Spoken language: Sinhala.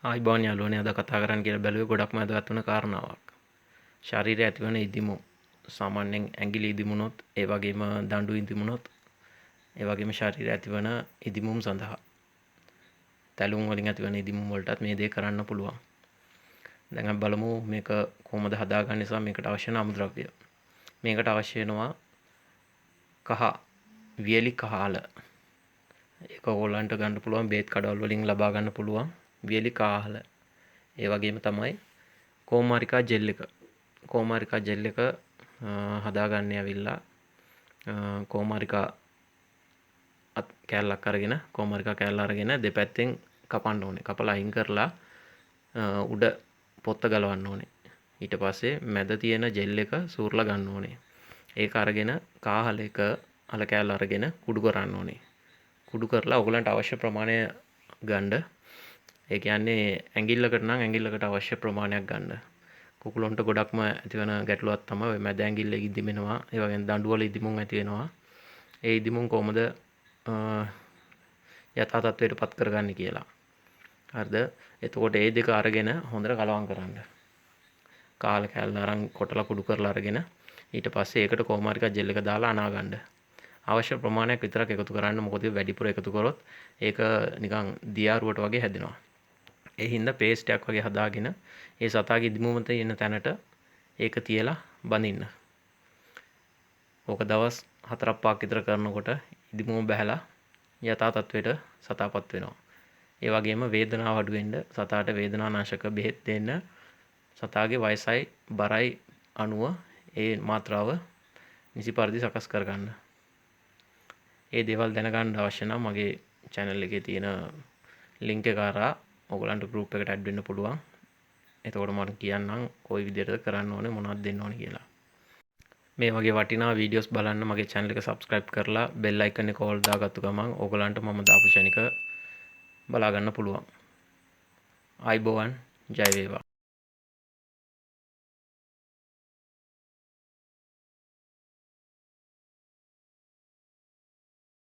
ආයිබෝන් යාළුවනේ අද කතා කරන්න කියලා බැලුවේ ගොඩක්ම වැදගත් වෙන කාරණාවක්. ශරීරයේ ඇතිවන ඉදිමු. සාමාන්‍යයෙන් ඇඟිලි ඉදිමුනොත්, ඒ වගේම දඬු ඉදිමුනොත්, ඒ වගේම ශරීරයේ ඇතිවන ඉදිමුම් සඳහා තැලුම් වලින් ඇතිවන ඉදිමුම් වලටත් මේ දේ කරන්න පුළුවන්. දැන් අපි බලමු මේක කොහොමද හදාගන්නේ සහ මේකට අවශ්‍ය අමුද්‍රව්‍ය. මේකට අවශ්‍ය වෙනවා කහ වියලි කහල. ඒක ඕගොල්ලන්ට ගන්න පුළුවන් බේත් කඩවල වලින් ලබා ගන්න පුළුවන් වියලි කාහල. ඒ වගේම තමයි කෝමාරිකා ජෙල් එක. කෝමාරිකා ජෙල් එක හදාගන්න ඇවිල්ලා කෝමාරිකා කෑල්ලක් අරගෙන කෝමාරිකා කෑල්ල අරගෙන දෙපැත්තෙන් කපන්න ඕනේ. කපලා අයින් කරලා උඩ පොත්ත ගලවන්න ඕනේ. ඊට පස්සේ මැද තියෙන ජෙල් එක සූරලා ගන්න ඕනේ. ඒක අරගෙන කාහල එක අල කෑල්ල අරගෙන කුඩු කරන්න ඕනේ. කුඩු කරලා ඔයගලන්ට අවශ්‍ය ප්‍රමාණය ගන්න. ඒ කියන්නේ ඇඟිල්ලකට නම් ඇඟිල්ලකට අවශ්‍ය ප්‍රමාණයක් ගන්න. කුකුලොන්ට ගොඩක්ම ඇතිවන ගැටලුවක් තමයි මැද ඇඟිල්ල ඉදිමෙනවා. ඒ වගේම දඬුවල ඉදිමුම් ඇති වෙනවා. ඒ ඉදිමුම් කොහොමද යථා තත්ත්වයට පත් කරගන්නේ කියලා. හරිද? එතකොට ඒ දෙක අරගෙන හොඳට කලවම් කරන්න. කාල කැල්ල අරන් කොටලා කුඩු කරලා අරගෙන ඊට පස්සේ ඒකට කොමාරිකා ජෙල් එක දාලා අනා ගන්න. අවශ්‍ය ප්‍රමාණයක් විතරක් එකතු කරන්න. මොකද වැඩිපුර එකතු කරොත් ඒක නිකන් දියාරුවට වගේ හැදෙනවා. ඒ හින්දා පේස්ට් එකක් වගේ හදාගෙන ඒ සතාගේ ඉදිමුම තියෙන තැනට ඒක තියලා බඳින්න. ඕක දවස් 4-5ක් විතර කරනකොට ඉදිමුම බහැලා යථා තත්ත්වයට සතාපත් වෙනවා. ඒ වගේම වේදනාව අඩු වෙන්න සතාට වේදනානාශක බෙහෙත් දෙන්න. සතාගේ වයසයි බරයි අනුව ඒ මාත්‍රාව නිසි පරිදි සකස් කරගන්න. ඒ දේවල් දැනගන්න අවශ්‍ය නම් මගේ channel එකේ තියෙන link එක කරා ඔයගලන්ට group එකට add වෙන්න පුළුවන්. එතකොට මම කියන්නම් කොයි විදිහටද කරන්න ඕනේ මොනවද දෙන්න ඕනේ කියලා. මේ වගේ වටිනා වීඩියෝස් බලන්න මගේ channel එක subscribe කරලා bell icon එක all දාගත්තු ගමන් ඔයගලන්ට මම දාපු ෂණික බලා ගන්න පුළුවන්. ආයිබෝවන් ජය වේවා.